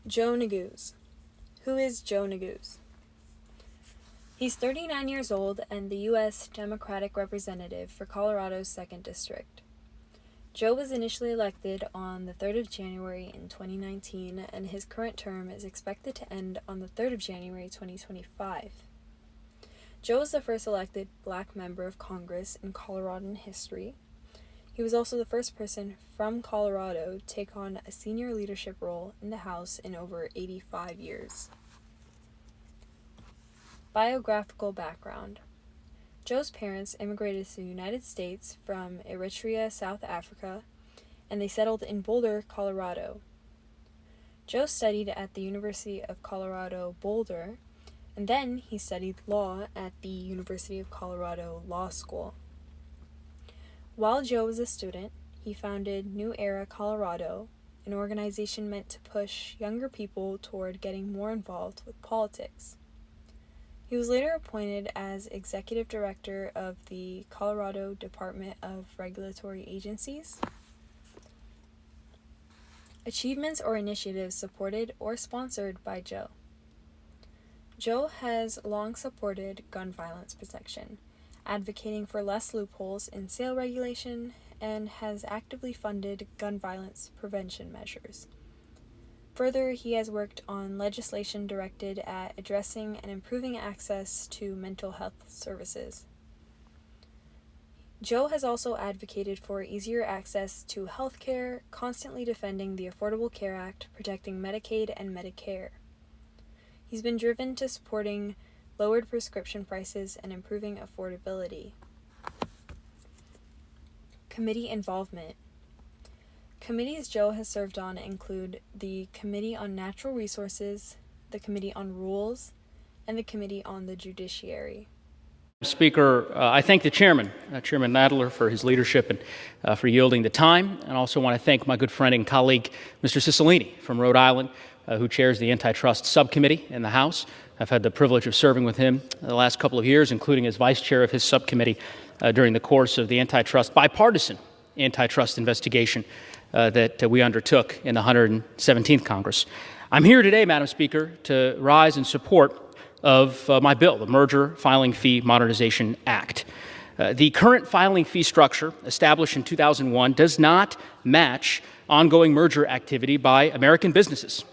Joe Neguse. Who is Joe Neguse? He's 39 years old and the U.S. Democratic Representative for Colorado's 2nd District. Joe was initially elected on the 3rd of January in 2019, and his current term is expected to end on the 3rd of January 2025. Joe was the first elected Black member of Congress in Coloradan history. He was also the first person from Colorado to take on a senior leadership role in the House in over 85 years. Biographical background. Joe's parents immigrated to the United States from Eritrea, South Africa, and they settled in Boulder, Colorado. Joe studied at the University of Colorado, Boulder, and then he studied law at the University of Colorado Law School. While Joe was a student, he founded New Era Colorado, an organization meant to push younger people toward getting more involved with politics. He was later appointed as executive director of the Colorado Department of Regulatory Agencies. Achievements or initiatives supported or sponsored by Joe. Joe has long supported gun violence protection, advocating for less loopholes in sale regulation, and has actively funded gun violence prevention measures. Further, he has worked on legislation directed at addressing and improving access to mental health services. Joe has also advocated for easier access to health care, constantly defending the Affordable Care Act, protecting Medicaid and Medicare. He's been driven to supporting lowered prescription prices and improving affordability. Committee involvement. Committees Joe has served on include the Committee on Natural Resources, the Committee on Rules, and the Committee on the Judiciary. Speaker, I thank the chairman, Chairman Nadler, for his leadership and for yielding the time. And also want to thank my good friend and colleague, Mr. Cicilline from Rhode Island, who chairs the Antitrust Subcommittee in the House. I've had the privilege of serving with him the last couple of years, including as vice chair of his subcommittee during the course of the bipartisan antitrust investigation that we undertook in the 117th Congress. I'm here today, Madam Speaker, to rise in support of my bill, the Merger Filing Fee Modernization Act. The current filing fee structure, established in 2001, does not match ongoing merger activity by American businesses.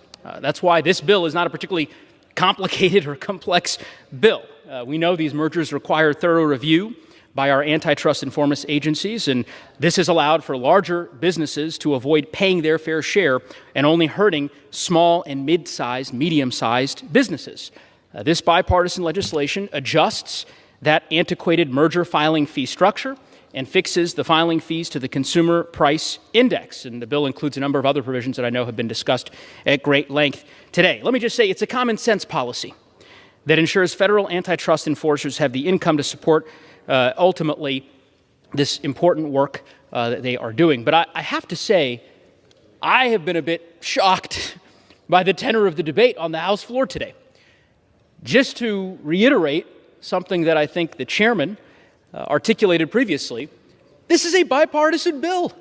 That's why this bill is not a particularly complicated or complex bill. We know these mergers require thorough review by our antitrust enforcement agencies, and this has allowed for larger businesses to avoid paying their fair share and only hurting small and mid-sized, medium-sized businesses. This bipartisan legislation adjusts that antiquated merger filing fee structure and fixes the filing fees to the Consumer Price Index. And the bill includes a number of other provisions that I know have been discussed at great length today. Let me just say it's a common sense policy that ensures federal antitrust enforcers have the income to support ultimately this important work that they are doing. But I have to say, I have been a bit shocked by the tenor of the debate on the House floor today. Just to reiterate something that I think the chairman articulated previously, this is a bipartisan bill.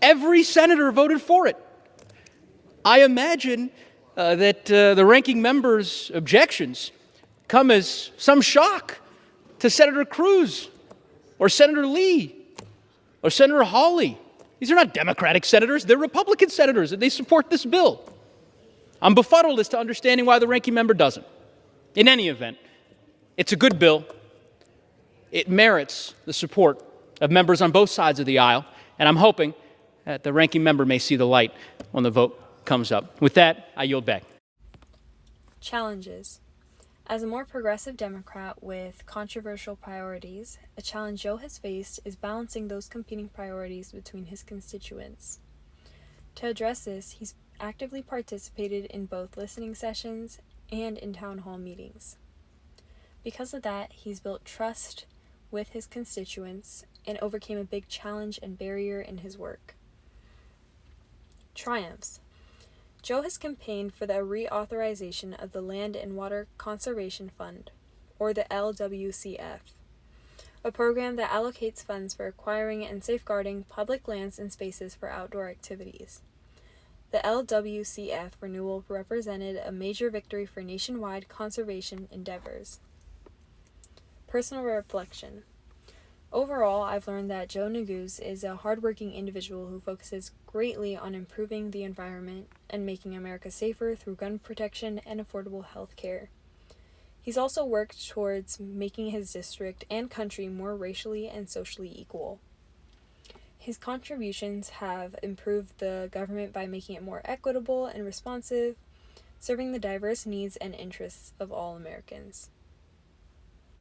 Every senator voted for it. I imagine that the ranking member's objections come as some shock to Senator Cruz or Senator Lee or Senator Hawley. These are not Democratic senators, they're Republican senators, and they support this bill. I'm befuddled as to understanding why the ranking member doesn't. In any event, it's a good bill. It merits the support of members on both sides of the aisle, and I'm hoping that the ranking member may see the light when the vote comes up. With that, I yield back. Challenges. As a more progressive Democrat with controversial priorities, a challenge Joe has faced is balancing those competing priorities between his constituents. To address this, he's actively participated in both listening sessions and in town hall meetings. Because of that, he's built trust with his constituents and overcame a big challenge and barrier in his work. Triumphs. Joe has campaigned for the reauthorization of the Land and Water Conservation Fund, or the LWCF, a program that allocates funds for acquiring and safeguarding public lands and spaces for outdoor activities. The LWCF renewal represented a major victory for nationwide conservation endeavors. Personal reflection. Overall, I've learned that Joe Neguse is a hardworking individual who focuses greatly on improving the environment and making America safer through gun protection and affordable health care. He's also worked towards making his district and country more racially and socially equal. His contributions have improved the government by making it more equitable and responsive, serving the diverse needs and interests of all Americans.